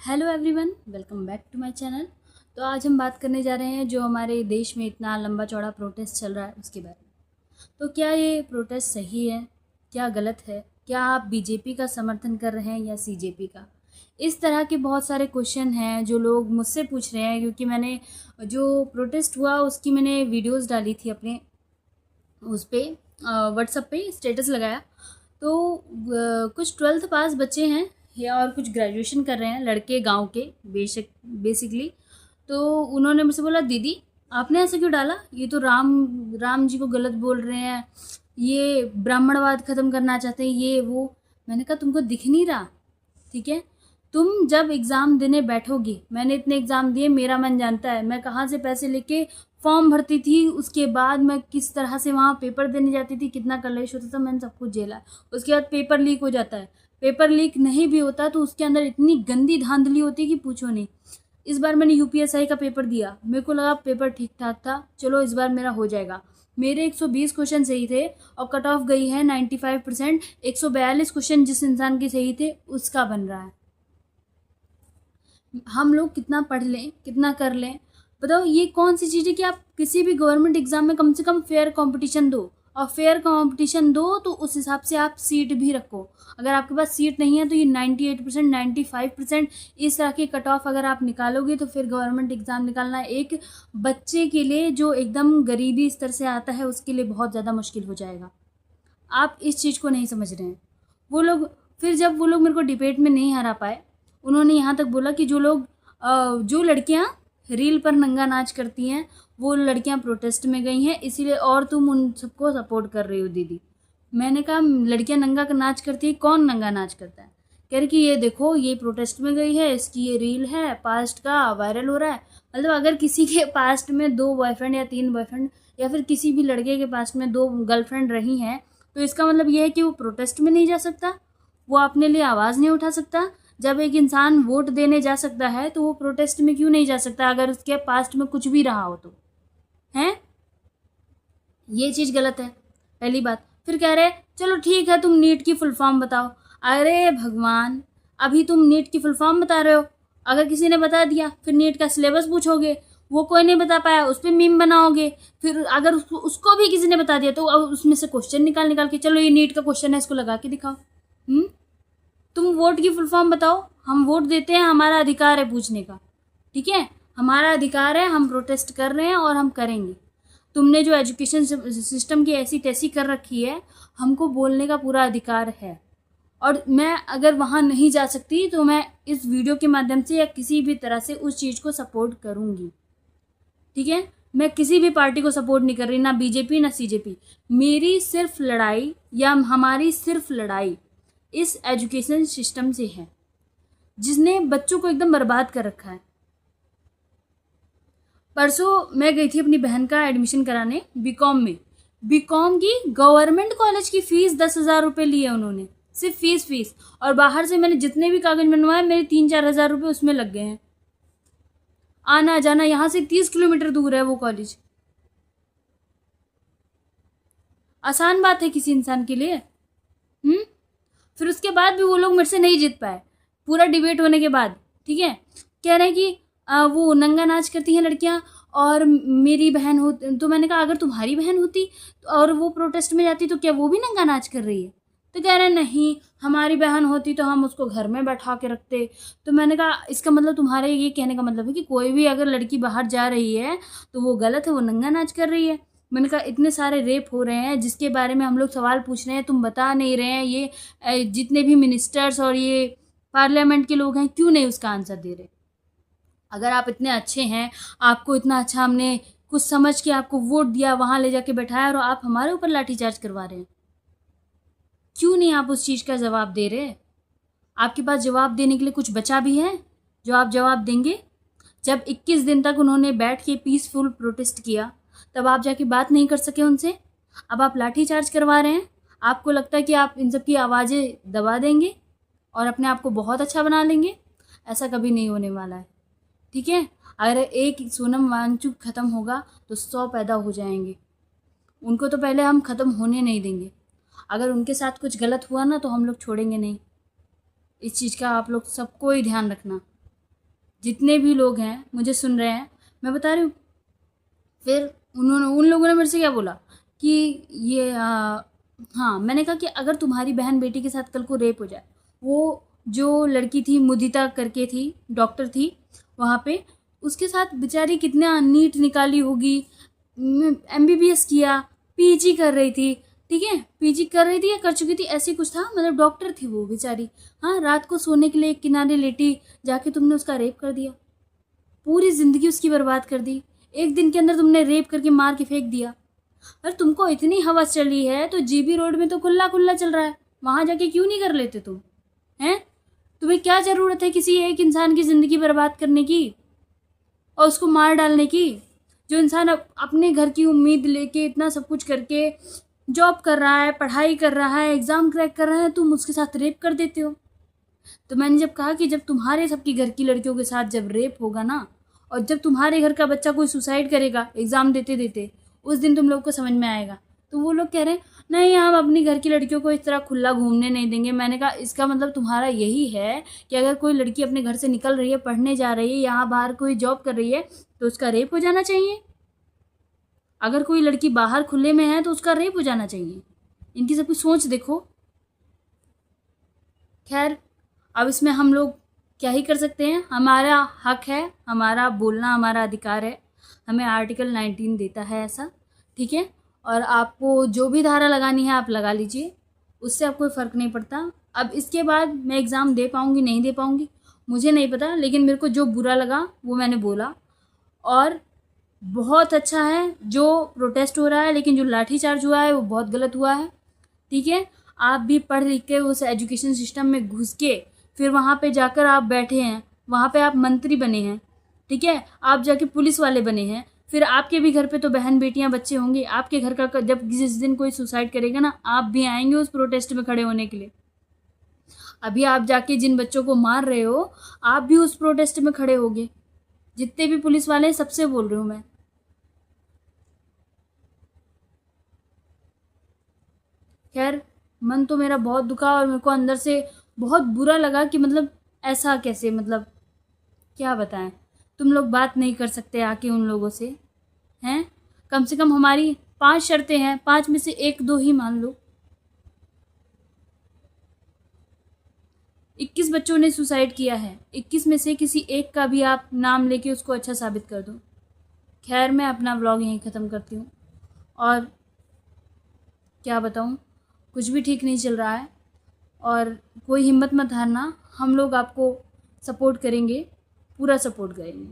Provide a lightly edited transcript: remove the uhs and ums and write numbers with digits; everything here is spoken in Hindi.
Hello everyone, welcome back to my channel. तो आज हम बात करने जा रहे हैं जो हमारे देश में इतना लंबा चौड़ा प्रोटेस्ट चल रहा है उसके बारे में। तो क्या ये प्रोटेस्ट सही है, क्या गलत है, क्या आप बीजेपी का समर्थन कर रहे हैं या सीजेपी का? इस तरह के बहुत सारे क्वेश्चन हैं जो लोग मुझसे पूछ रहे हैं, क्योंकि मैंने जो प्रोटेस्ट हुआ उसकी मैंने वीडियोज़ डाली थी अपने उस पर व्हाट्सएप पे स्टेटस लगाया। तो कुछ 12th पास बच्चे हैं या और कुछ ग्रेजुएशन कर रहे हैं लड़के गांव के बेसिकली। तो उन्होंने मुझसे बोला, दीदी आपने ऐसा क्यों डाला, ये तो राम जी को गलत बोल रहे हैं, ये ब्राह्मणवाद ख़त्म करना चाहते हैं, ये वो। मैंने कहा तुमको दिख नहीं रहा? ठीक है, तुम जब एग्ज़ाम देने बैठोगी, मैंने इतने एग्ज़ाम दिए, मेरा मन जानता है मैं कहाँ से पैसे लेके फॉर्म भरती थी, उसके बाद मैं किस तरह से वहाँ पेपर देने जाती थी, कितना कलेश होता था, मैंने सब कुछ झेला। उसके बाद पेपर लीक हो जाता है, पेपर लीक नहीं भी होता तो उसके अंदर इतनी गंदी धांधली होती है कि पूछो नहीं। इस बार मैंने यूपीएसआई का पेपर दिया, मेरे को लगा पेपर ठीक ठाक था, चलो इस बार मेरा हो जाएगा। मेरे 120 क्वेश्चन सही थे और कट ऑफ गई है 95%। 142 क्वेश्चन जिस इंसान के सही थे उसका बन रहा है। हम लोग कितना पढ़ लें, कितना कर लें, बताओ ये कौन सी चीज़ है कि आप किसी भी गवर्नमेंट एग्जाम में कम से कम फेयर कंपटीशन दो, और फेयर कंपटीशन दो तो उस हिसाब से आप सीट भी रखो। अगर आपके पास सीट नहीं है तो ये 98%, 95% इस तरह के कट ऑफ अगर आप निकालोगे तो फिर गवर्नमेंट एग्ज़ाम निकालना एक बच्चे के लिए जो एकदम गरीबी स्तर से आता है उसके लिए बहुत ज़्यादा मुश्किल हो जाएगा। आप इस चीज़ को नहीं समझ रहे हैं। वो लोग फिर जब वो लोग मेरे को डिबेट में नहीं हरा पाए, उन्होंने यहाँ तक बोला कि जो लड़कियाँ रील पर नंगा नाच करती हैं वो लड़कियां प्रोटेस्ट में गई हैं, इसीलिए और तुम उन सबको सपोर्ट कर रही हो दीदी। मैंने कहा लड़कियां नंगा नाच करती है, कौन नंगा नाच करता है? कह रही कि ये देखो ये प्रोटेस्ट में गई है, इसकी ये रील है, पास्ट का वायरल हो रहा है। मतलब अगर किसी के पास्ट में 2 बॉयफ्रेंड या 3 बॉयफ्रेंड या फिर किसी भी लड़के के पास में 2 गर्लफ्रेंड रही हैं तो इसका मतलब ये है कि वो प्रोटेस्ट में नहीं जा सकता, वो अपने लिए आवाज़ नहीं उठा सकता। जब एक इंसान वोट देने जा सकता है तो वो प्रोटेस्ट में क्यों नहीं जा सकता अगर उसके पास्ट में कुछ भी रहा हो तो? हैं, ये चीज़ गलत है पहली बात। फिर कह रहे चलो ठीक है तुम नीट की फुल फॉर्म बताओ। अरे भगवान, अभी तुम नीट की फुल फॉर्म बता रहे हो, अगर किसी ने बता दिया फिर नीट का सिलेबस पूछोगे, वो कोई नहीं बता पाया उस पर मीम बनाओगे, फिर अगर उसको भी किसी ने बता दिया तो अब उसमें से क्वेश्चन निकाल के चलो ये नीट का क्वेश्चन है इसको लगा के दिखाओ। तुम वोट की फुल फॉर्म बताओ, हम वोट देते हैं, हमारा अधिकार है पूछने का, ठीक है, हमारा अधिकार है, हम प्रोटेस्ट कर रहे हैं और हम करेंगे। तुमने जो एजुकेशन सिस्टम की ऐसी तैसी कर रखी है, हमको बोलने का पूरा अधिकार है। और मैं अगर वहाँ नहीं जा सकती तो मैं इस वीडियो के माध्यम से या किसी भी तरह से उस चीज़ को सपोर्ट करूँगी, ठीक है। मैं किसी भी पार्टी को सपोर्ट नहीं कर रही, ना बीजेपी ना सीजेपी। मेरी सिर्फ लड़ाई या हमारी सिर्फ लड़ाई इस एजुकेशन सिस्टम से है जिसने बच्चों को एकदम बर्बाद कर रखा है। परसों मैं गई थी अपनी बहन का एडमिशन कराने बीकॉम में। बीकॉम की गवर्नमेंट कॉलेज की फ़ीस 10,000 रुपये ली है उन्होंने, सिर्फ फीस। और बाहर से मैंने जितने भी कागज बनवाए मेरे 3-4 हज़ार रुपये उसमें लग गए हैं। आना जाना, यहाँ से 30 किलोमीटर दूर है वो कॉलेज। आसान बात है किसी इंसान के लिए? फिर उसके बाद भी वो लोग मेरे से नहीं जीत पाए पूरा डिबेट होने के बाद, ठीक है। कह रहे हैं कि वो नंगा नाच करती हैं लड़कियां और मेरी बहन हो, तो मैंने कहा अगर तुम्हारी बहन होती और वो प्रोटेस्ट में जाती तो क्या वो भी नंगा नाच कर रही है? तो कह रहे हैं नहीं, हमारी बहन होती तो हम उसको घर में बैठा के रखते। तो मैंने कहा इसका मतलब तुम्हारे ये कहने का मतलब है कि कोई भी अगर लड़की बाहर जा रही है तो वो गलत है, वो नंगा नाच कर रही है? मैंने कहा इतने सारे रेप हो रहे हैं जिसके बारे में हम लोग सवाल पूछ रहे हैं, तुम बता नहीं रहे हैं। ये जितने भी मिनिस्टर्स और ये पार्लियामेंट के लोग हैं क्यों नहीं उसका आंसर दे रहे? अगर आप इतने अच्छे हैं, आपको इतना अच्छा हमने कुछ समझ के आपको वोट दिया, वहाँ ले जाके बैठाया और आप हमारे ऊपर लाठीचार्ज करवा रहे हैं, क्यों नहीं आप उस चीज़ का जवाब दे रहे? आपके पास जवाब देने के लिए कुछ बचा भी है जो आप जवाब देंगे? जब 21 दिन तक उन्होंने बैठ के पीसफुल प्रोटेस्ट किया तब आप जाके बात नहीं कर सके उनसे, अब आप लाठी चार्ज करवा रहे हैं। आपको लगता है कि आप इन सब की आवाज़ें दबा देंगे और अपने आप को बहुत अच्छा बना लेंगे? ऐसा कभी नहीं होने वाला है, ठीक है। अगर एक सोनम वांगचुक ख़त्म होगा तो 100 पैदा हो जाएंगे। उनको तो पहले हम ख़त्म होने नहीं देंगे। अगर उनके साथ कुछ गलत हुआ ना तो हम लोग छोड़ेंगे नहीं। इस चीज़ का आप लोग सबको ही ध्यान रखना। जितने भी लोग हैं मुझे सुन रहे हैं, मैं बता रही हूँ। फिर उन लोगों ने मेरे से क्या बोला कि ये हाँ, मैंने कहा कि अगर तुम्हारी बहन बेटी के साथ कल को रेप हो जाए, वो जो लड़की थी मुदिता करके थी, डॉक्टर थी वहाँ पे, उसके साथ बेचारी कितना नीट निकाली होगी, MBBS किया, PG कर रही थी, ठीक है, PG कर रही थी या कर चुकी थी ऐसी कुछ था, मतलब डॉक्टर थी वो बेचारी। हाँ, रात को सोने के लिए एक किनारे लेटी, जाके तुमने उसका रेप कर दिया, पूरी ज़िंदगी उसकी बर्बाद कर दी। एक दिन के अंदर तुमने रेप करके मार के फेंक दिया। अरे तुमको इतनी हवस चली है तो GB रोड में तो खुला खुला चल रहा है, वहाँ जाके क्यों नहीं कर लेते तुम? हैं? तुम्हें क्या ज़रूरत है किसी एक इंसान की ज़िंदगी बर्बाद करने की और उसको मार डालने की? जो इंसान अपने घर की उम्मीद लेके इतना सब कुछ करके जॉब कर रहा है, पढ़ाई कर रहा है, एग्ज़ाम क्रैक कर रहा है, तुम उसके साथ रेप कर देते हो। तो मैंने जब कहा कि जब तुम्हारे सबकी घर की लड़कियों के साथ जब रेप होगा ना, और जब तुम्हारे घर का बच्चा कोई सुसाइड करेगा एग्ज़ाम देते देते, उस दिन तुम लोग को समझ में आएगा। तो वो लोग कह रहे हैं नहीं, हम अपनी घर की लड़कियों को इस तरह खुला घूमने नहीं देंगे। मैंने कहा इसका मतलब तुम्हारा यही है कि अगर कोई लड़की अपने घर से निकल रही है, पढ़ने जा रही है, यहाँ बाहर कोई जॉब कर रही है, तो उसका रेप हो जाना चाहिए। अगर कोई लड़की बाहर खुले में है तो उसका रेप हो जाना चाहिए। इनकी सबकी सोच देखो। खैर, अब इसमें हम लोग क्या ही कर सकते हैं, हमारा हक है, हमारा बोलना हमारा अधिकार है, हमें आर्टिकल 19 देता है ऐसा, ठीक है। और आपको जो भी धारा लगानी है आप लगा लीजिए, उससे अब कोई फ़र्क नहीं पड़ता। अब इसके बाद मैं एग्ज़ाम दे पाऊँगी नहीं दे पाऊँगी मुझे नहीं पता, लेकिन मेरे को जो बुरा लगा वो मैंने बोला। और बहुत अच्छा है जो प्रोटेस्ट हो रहा है, लेकिन जो लाठीचार्ज हुआ है वो बहुत गलत हुआ है, ठीक है। आप भी पढ़ लिख के उस एजुकेशन सिस्टम में घुस के फिर वहाँ पे जाकर आप बैठे हैं, वहाँ पे आप मंत्री बने हैं, ठीक है, आप जाके पुलिस वाले बने हैं, फिर आपके भी घर पे तो बहन बेटियां बच्चे होंगे, आपके घर का जब जिस दिन कोई सुसाइड करेगा ना, आप भी आएंगे उस प्रोटेस्ट में खड़े होने के लिए। अभी आप जाके जिन बच्चों को मार रहे हो, आप भी उस प्रोटेस्ट में खड़े होगे। जितने भी पुलिस वाले हैं सबसे बोल रही हूँ मैं। खैर, मन तो मेरा बहुत दुखा और मेरे को अंदर से बहुत बुरा लगा कि मतलब ऐसा कैसे, मतलब क्या बताएं। तुम लोग बात नहीं कर सकते आके उन लोगों से, हैं? कम से कम हमारी 5 शर्तें हैं, 5 में से 1-2 ही मान लो। 21 बच्चों ने सुसाइड किया है, 21 में से किसी एक का भी आप नाम लेके उसको अच्छा साबित कर दो। खैर, मैं अपना व्लॉग यहीं ख़त्म करती हूँ और क्या बताऊँ, कुछ भी ठीक नहीं चल रहा है। और कोई हिम्मत मत हारना, हम लोग आपको सपोर्ट करेंगे, पूरा सपोर्ट करेंगे।